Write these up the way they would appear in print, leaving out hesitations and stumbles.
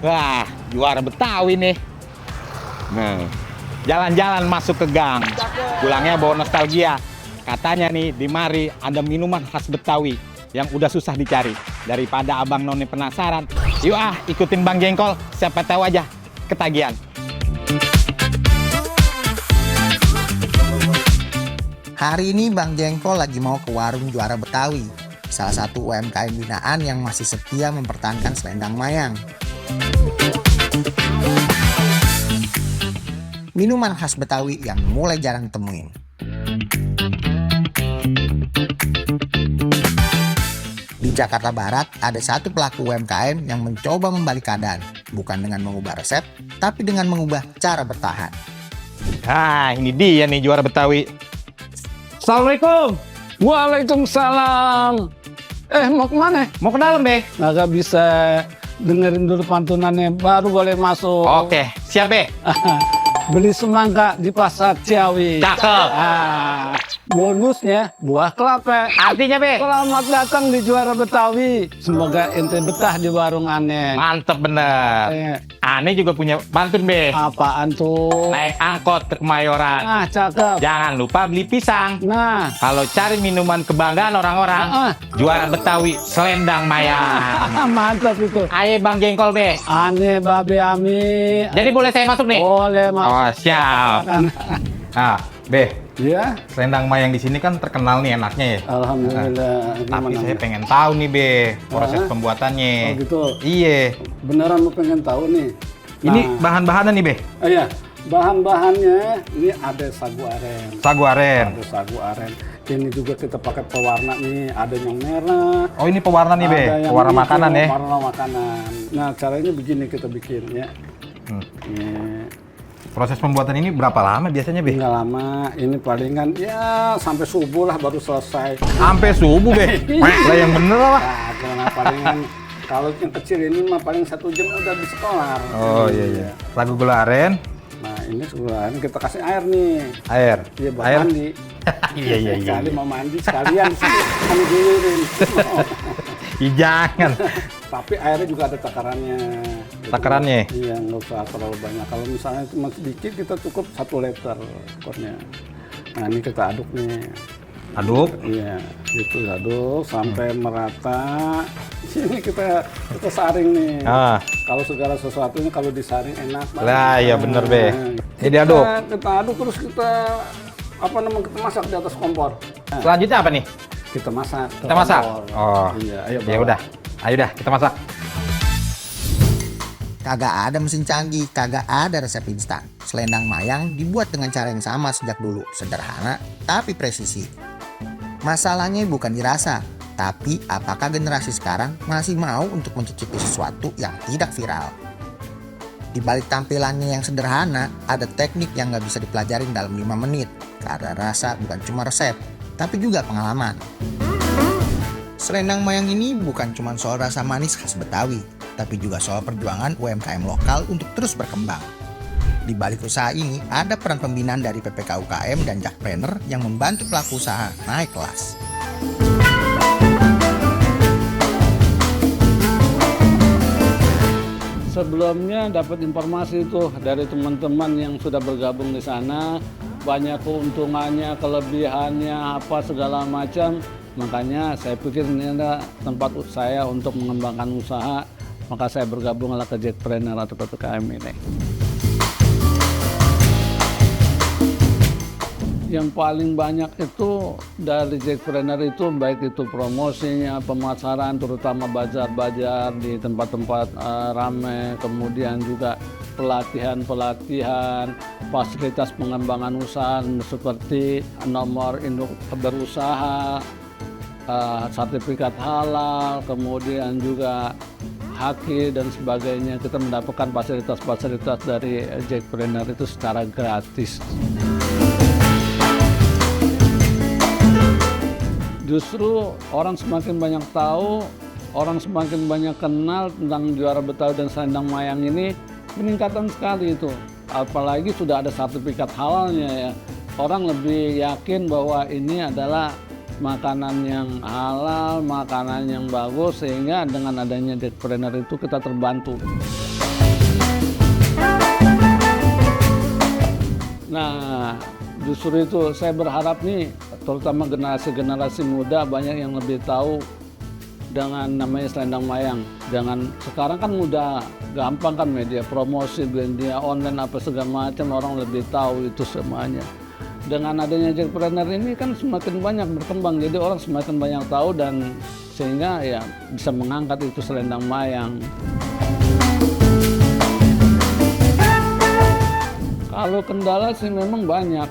Wah, juara Betawi nih. Nah, jalan-jalan masuk ke gang. Pulangnya bawa nostalgia. Katanya nih, di mari ada minuman khas Betawi yang udah susah dicari. Daripada abang none penasaran, yuk ikutin Bang Jengkol, siapa tahu aja ketagihan. Hari ini Bang Jengkol lagi mau ke warung Juara Betawi, salah satu UMKM binaan yang masih setia mempertahankan selendang mayang. Minuman khas Betawi yang mulai jarang temuin. Di Jakarta Barat ada satu pelaku UMKM yang mencoba membalik keadaan, bukan dengan mengubah resep, tapi dengan mengubah cara bertahan. Ini dia nih juara Betawi. Assalamualaikum. Waalaikumsalam. Mau kemana? Mau ke dalam, Be? Nggak bisa dengerin dulu pantunannya, baru boleh masuk. Oke, siap, Be. Beli semangka di pasar Ciawi. Cakep. Bonusnya buah kelapa. Artinya, Be? Selamat datang di Juara Betawi. Semoga ente betah di warung aneh. Mantep bener. Aneh juga punya pantun, Be. Apaan tuh? Naik angkot ke Kemayoran. Cakep. Jangan lupa beli pisang. Nah, Kalau cari minuman kebanggaan orang-orang, juara Betawi selendang mayang. mantap itu. Ayo Bang Jengkol, Be. Aneh Babe Ami. Jadi boleh saya masuk nih? Boleh masuk. Oh, siap. Nah, Be, Ya, selendang mayang di sini kan terkenal nih enaknya ya. alhamdulillah. Tapi Gimana? saya pengen tahu nih, Be, proses pembuatannya. Oh gitu. Iya. Beneran lu pengen tahu nih? Ini bahan-bahannya nih, Be. Iya, bahan-bahannya ini ada sagu aren. Sagu aren. Ada sagu aren. Ini juga kita pakai pewarna nih, ada yang merah. Oh, ini pewarna nih, Be. ada yang Pewarna hijau, makanan ya. Pewarna makanan. Nah, caranya begini kita bikin ya. Nih, Proses pembuatan ini berapa lama biasanya, Be? nggak lama. Ini palingan ya sampai subuh lah baru selesai. Sampai subuh, Be. Lah yang bener lah. Nah, karena palingan kalau yang kecil ini mah paling 1 jam udah bisa kelar. Oh, iya. Sagu gula aren, Nah, ini sebelum kita kasih air nih. air. Iya, buat Air. mandi. Iya. Sekali mau mandi sekalian di sini kami gilirin. Ih, jangan. Tapi airnya juga ada takarannya. Gitu. Takarannya? Iya, nggak usah terlalu banyak. Kalau misalnya cuma sedikit, kita cukup 1 liter ukurnya. Nah, ini kita aduk nih. Aduk. Iya, gitu aduk sampai merata. Sini kita saring nih. Kalau segala sesuatunya kalau disaring enak banget. Lah, iya bener, Be. Ini Kita diaduk. Kita aduk terus kita kita masak di atas kompor. Nah, Selanjutnya apa nih? kita masak. ke Kita masak. kompor. Oh. Iya, ayo. Ya bawa. udah. Ayo dah, kita masak. Kagak ada mesin canggih, kagak ada resep instan. Selendang mayang dibuat dengan cara yang sama sejak dulu, sederhana tapi presisi. Masalahnya bukan dirasa, tapi apakah generasi sekarang masih mau untuk mencicipi sesuatu yang tidak viral? Di balik tampilannya yang sederhana, ada teknik yang nggak bisa dipelajarin dalam 5 menit. Karena rasa bukan cuma resep, tapi juga pengalaman. Selendang mayang ini bukan cuma soal rasa manis khas Betawi, tapi juga soal perjuangan UMKM lokal untuk terus berkembang. Di balik usaha ini, ada peran pembinaan dari PPK UKM dan Jakpreneur yang membantu pelaku usaha naik kelas. Sebelumnya dapat informasi itu dari teman-teman yang sudah bergabung di sana, banyak keuntungannya, kelebihannya, apa segala macam. Makanya saya pikir ini adalah tempat saya untuk mengembangkan usaha, maka saya bergabunglah ke Jakpreneur atau PPKM ini. Yang paling banyak itu dari Jakpreneur itu baik itu promosinya, pemasaran, terutama bazar-bazar di tempat-tempat ramai, kemudian juga pelatihan, fasilitas pengembangan usaha seperti nomor induk berusaha, sertifikat halal, kemudian juga haki dan sebagainya. Kita mendapatkan fasilitas-fasilitas dari Jakpreneur itu secara gratis. Justru orang semakin banyak tahu, orang semakin banyak kenal tentang Juara Betawi dan selendang mayang ini, peningkatan sekali itu. Apalagi sudah ada sertifikat halalnya ya. Orang lebih yakin bahwa ini adalah makanan yang halal, makanan yang bagus, sehingga dengan adanya Jakpreneur itu kita terbantu. Nah, justru itu saya berharap nih, terutama generasi-generasi muda banyak yang lebih tahu dengan namanya selendang mayang. Sekarang kan mudah, gampang kan media promosi, media online apa segala macam, orang lebih tahu itu semuanya. Dengan adanya jackpreneur ini kan semakin banyak berkembang, jadi orang semakin banyak tahu dan sehingga ya bisa mengangkat itu selendang mayang. Kalau kendala sih memang banyak,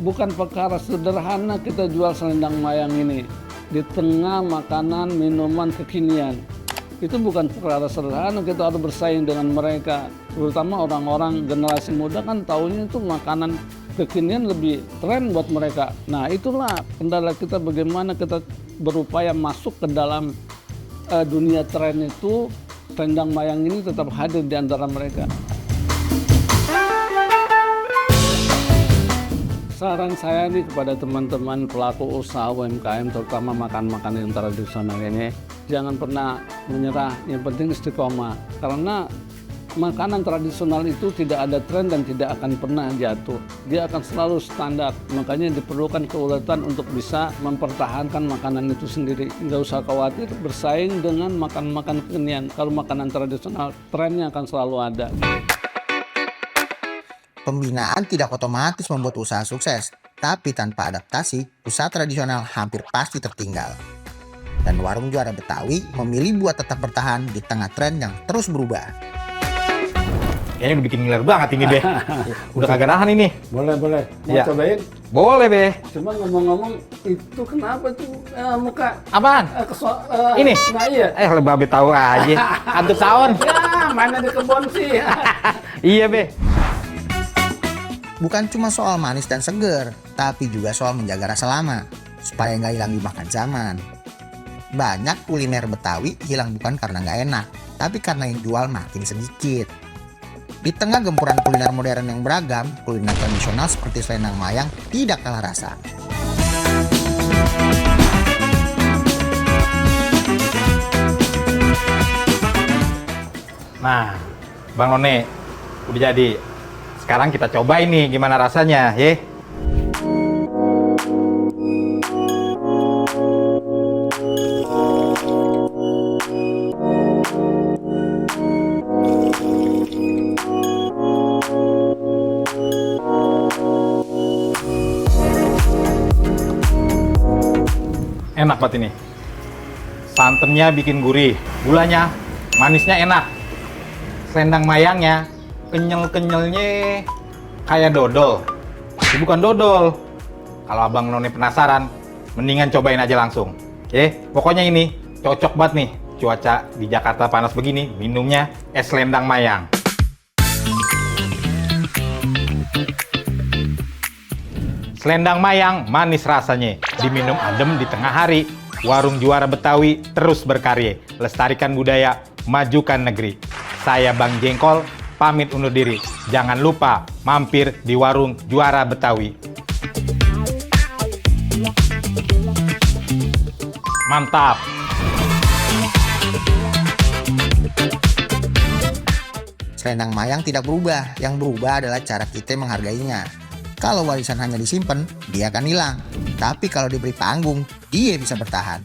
bukan perkara sederhana kita jual selendang mayang ini di tengah makanan minuman kekinian. Itu bukan perkara sederhana, kita harus bersaing dengan mereka, terutama orang-orang generasi muda kan taunya itu makanan kekinian lebih tren buat mereka. Nah itulah kendala kita, bagaimana kita berupaya masuk ke dalam dunia tren itu, selendang mayang ini tetap hadir di antara mereka. Saran saya nih kepada teman-teman pelaku usaha UMKM, terutama makan-makanan yang tradisional ini, jangan pernah menyerah, yang penting istiqomah. Karena makanan tradisional itu tidak ada tren dan tidak akan pernah jatuh. Dia akan selalu standar. Makanya diperlukan keuletan untuk bisa mempertahankan makanan itu sendiri. Nggak usah khawatir bersaing dengan makan-makan kekinian. Kalau makanan tradisional, trennya akan selalu ada. Pembinaan tidak otomatis membuat usaha sukses, tapi tanpa adaptasi, usaha tradisional hampir pasti tertinggal. Dan warung juara Betawi memilih buat tetap bertahan di tengah tren yang terus berubah. Kayaknya udah bikin ngiler banget ini, Be. Udah kagak nahan ini. Boleh. Mau Ya. cobain? Boleh, Be. Cuma ngomong-ngomong, itu kenapa tuh muka Apaan? Ini? Nah iya. Lebah Be tahu aja. Antuk tahun. Ya, mana di kebun sih. Iya, Be. Bukan cuma soal manis dan seger, tapi juga soal menjaga rasa lama, supaya nggak hilang dimakan zaman. Banyak kuliner Betawi hilang bukan karena nggak enak, tapi karena yang jual makin sedikit. Di tengah gempuran kuliner modern yang beragam, kuliner tradisional seperti selendang mayang tidak kalah rasa. Nah, Bang None, udah jadi. Sekarang kita coba ini gimana rasanya, ya. Enak banget ini. Santannya bikin gurih, gulanya manisnya enak. Selendang mayangnya kenyal-kenyalnya kayak dodol. Tapi bukan dodol. Kalau Abang None penasaran, mendingan cobain aja langsung. Pokoknya ini cocok banget nih. Cuaca di Jakarta panas begini, minumnya es selendang mayang. Selendang mayang manis rasanya, diminum adem di tengah hari. Warung Juara Betawi terus berkarya, lestarikan budaya, majukan negeri. Saya Bang Jengkol, pamit undur diri. Jangan lupa mampir di Warung Juara Betawi. Mantap! Selendang mayang tidak berubah, yang berubah adalah cara kita menghargainya. Kalau warisan hanya disimpan, dia akan hilang. Tapi kalau diberi panggung, dia bisa bertahan.